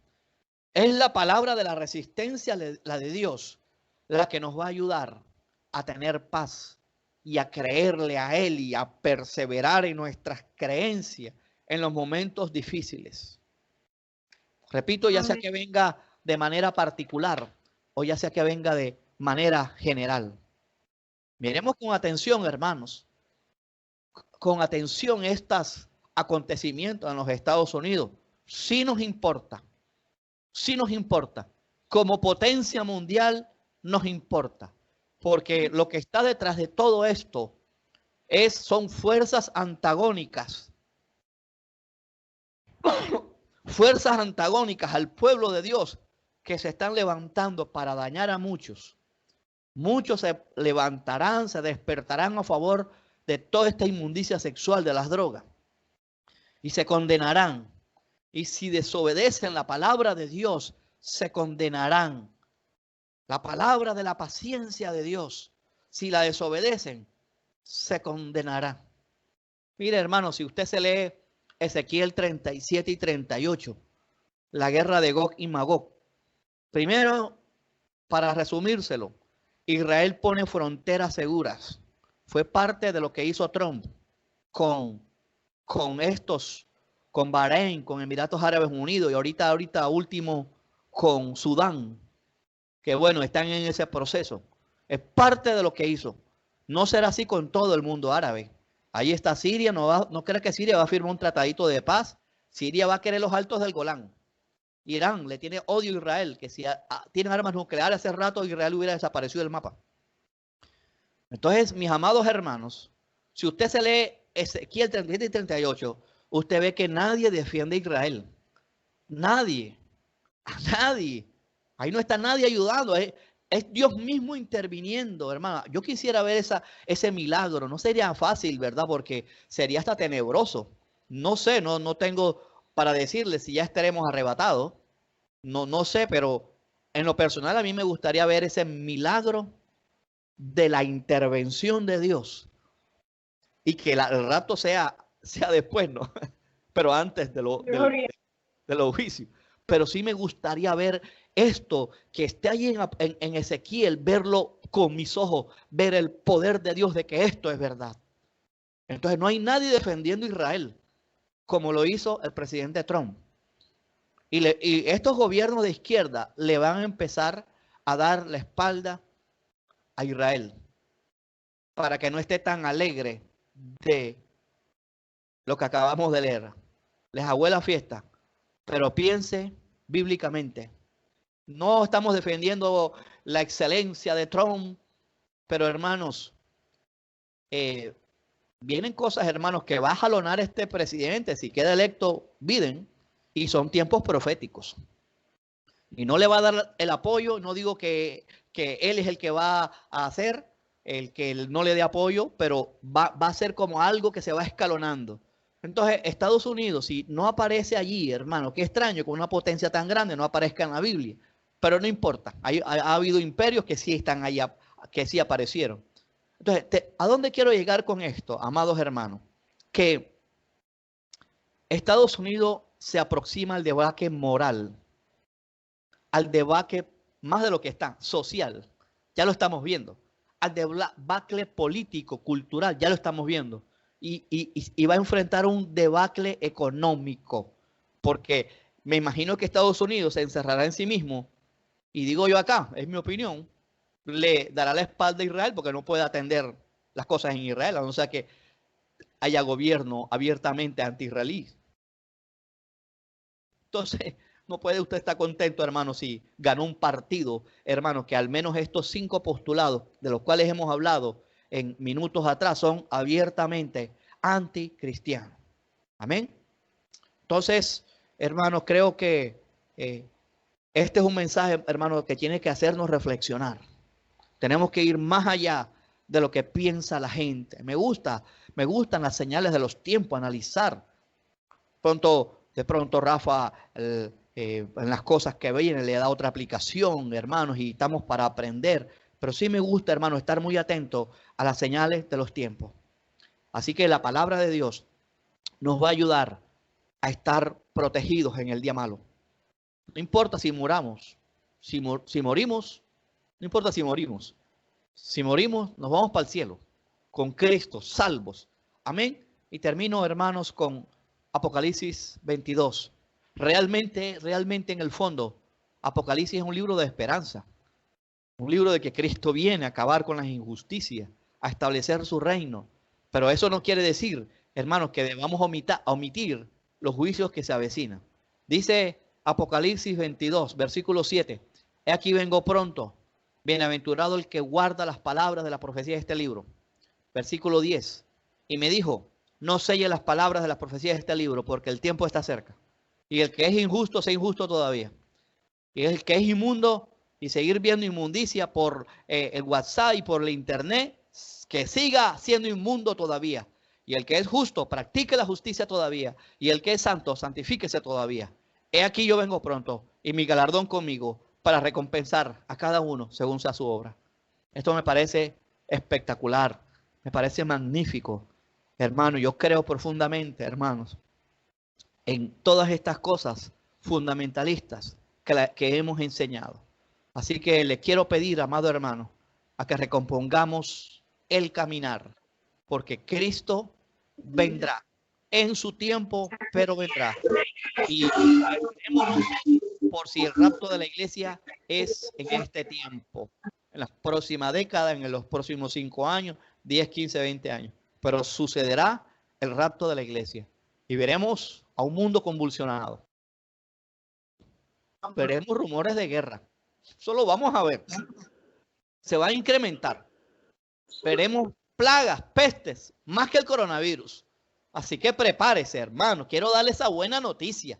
Speaker 2: Es la palabra de la resistencia, la de Dios, la que nos va a ayudar a tener paz y a creerle a Él y a perseverar en nuestras creencias en los momentos difíciles. Repito, ya sea que venga de manera particular o ya sea que venga de manera general. Miremos con atención, hermanos, con atención estos acontecimientos en los Estados Unidos. Sí nos importa. Sí nos importa. Como potencia mundial nos importa. Porque lo que está detrás de todo esto son fuerzas antagónicas. Fuerzas antagónicas al pueblo de Dios que se están levantando para dañar a muchos. Muchos se levantarán, se despertarán a favor de toda esta inmundicia sexual de las drogas. Y se condenarán. Y si desobedecen la palabra de Dios, se condenarán. La palabra de la paciencia de Dios, si la desobedecen, se condenará. Mire, hermano, si usted se lee Ezequiel 37 y 38, la guerra de Gog y Magog. Primero, para resumírselo, Israel pone fronteras seguras. Fue parte de lo que hizo Trump con Bahrein, con Emiratos Árabes Unidos y ahorita último con Sudán, que bueno, están en ese proceso. Es parte de lo que hizo. No será así con todo el mundo árabe. Ahí está Siria, no cree que Siria va a firmar un tratadito de paz. Siria va a querer los altos del Golán. Irán le tiene odio a Israel, que si tienen armas nucleares hace rato Israel hubiera desaparecido del mapa. Entonces, mis amados hermanos, si usted se lee Ezequiel 37 y 38, usted ve que nadie defiende a Israel. Nadie. Nadie. Ahí no está nadie ayudando. Es Dios mismo interviniendo, hermano. Yo quisiera ver ese milagro. No sería fácil, ¿verdad? Porque sería hasta tenebroso. No sé, no tengo para decirle si ya estaremos arrebatados. No sé, pero en lo personal a mí me gustaría ver ese milagro de la intervención de Dios. Y que el rato sea después, ¿no? Pero antes de los juicios. Pero sí me gustaría ver esto, que esté ahí en Ezequiel, verlo con mis ojos, ver el poder de Dios de que esto es verdad. Entonces no hay nadie defendiendo a Israel, como lo hizo el presidente Trump. Y estos gobiernos de izquierda le van a empezar a dar la espalda a Israel, para que no esté tan alegre de lo que acabamos de leer. Les hago la fiesta, pero piense bíblicamente. No estamos defendiendo la excelencia de Trump, pero hermanos, vienen cosas, hermanos, que va a jalonar este presidente si queda electo Biden, y son tiempos proféticos. Y no le va a dar el apoyo, no digo que él es el que va a hacer, el que él no le dé apoyo, pero va a ser como algo que se va escalonando. Entonces, Estados Unidos, si no aparece allí, hermano, qué extraño que una potencia tan grande no aparezca en la Biblia, pero no importa. Ha habido imperios que sí están allá, que sí aparecieron. Entonces, ¿a dónde quiero llegar con esto, amados hermanos? Que Estados Unidos se aproxima al debacle moral, al debacle más de lo que está, social. Ya lo estamos viendo. Al debacle político, cultural, ya lo estamos viendo. Y va a enfrentar un debacle económico, porque me imagino que Estados Unidos se encerrará en sí mismo, y digo yo acá, es mi opinión, le dará la espalda a Israel porque no puede atender las cosas en Israel, a no ser que haya gobierno abiertamente anti-israelí. Entonces, no puede usted estar contento, hermano, si ganó un partido, hermano, que al menos estos 5 postulados de los cuales hemos hablado en minutos atrás son abiertamente anticristianos. Amén. Entonces, hermanos, creo que este es un mensaje, hermano, que tiene que hacernos reflexionar. Tenemos que ir más allá de lo que piensa la gente. Me gustan las señales de los tiempos, analizar. De pronto Rafa, en las cosas que vienen, le da otra aplicación, hermanos, y estamos para aprender. Pero sí me gusta, hermano, estar muy atento a las señales de los tiempos. Así que la palabra de Dios nos va a ayudar a estar protegidos en el día malo. No importa si muramos, si morimos, no importa si morimos. Si morimos, nos vamos para el cielo, con Cristo, salvos. Amén. Y termino, hermanos, con Apocalipsis 22. Realmente en el fondo, Apocalipsis es un libro de esperanza. Un libro de que Cristo viene a acabar con las injusticias, a establecer su reino. Pero eso no quiere decir, hermanos, que debamos omitir los juicios que se avecinan. Dice Apocalipsis 22, versículo 7. He aquí vengo pronto. Bienaventurado el que guarda las palabras de la profecía de este libro. Versículo 10. Y me dijo, no selle las palabras de la profecía de este libro, porque el tiempo está cerca. Y el que es injusto, sea injusto todavía. Y el que es inmundo, y seguir viendo inmundicia por el WhatsApp y por el internet, que siga siendo inmundo todavía. Y el que es justo, practique la justicia todavía. Y el que es santo, santifíquese todavía. He aquí yo vengo pronto, y mi galardón conmigo, para recompensar a cada uno según sea su obra. Esto me parece espectacular, me parece magnífico. Hermano, yo creo profundamente, hermanos, en todas estas cosas fundamentalistas que hemos enseñado. Así que le quiero pedir, amado hermano, a que recompongamos el caminar, porque Cristo vendrá en su tiempo, pero vendrá. Y por si el rapto de la iglesia es en este tiempo, en la próxima década, en los próximos 5 años, 10, 15, 20 años. Pero sucederá el rapto de la iglesia y veremos a un mundo convulsionado. Veremos rumores de guerra. Solo vamos a ver. Se va a incrementar. Veremos plagas, pestes, más que el coronavirus. Así que prepárese, hermano. Quiero darle esa buena noticia.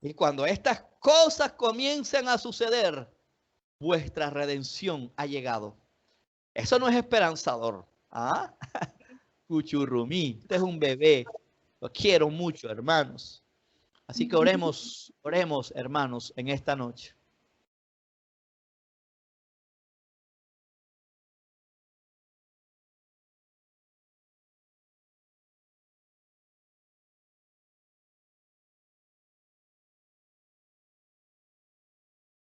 Speaker 2: Y cuando estas cosas comiencen a suceder, vuestra redención ha llegado. Eso no es esperanzador. ¿Ah? Cuchurrumí, usted es un bebé. Lo quiero mucho, hermanos. Así que oremos, hermanos, en esta noche.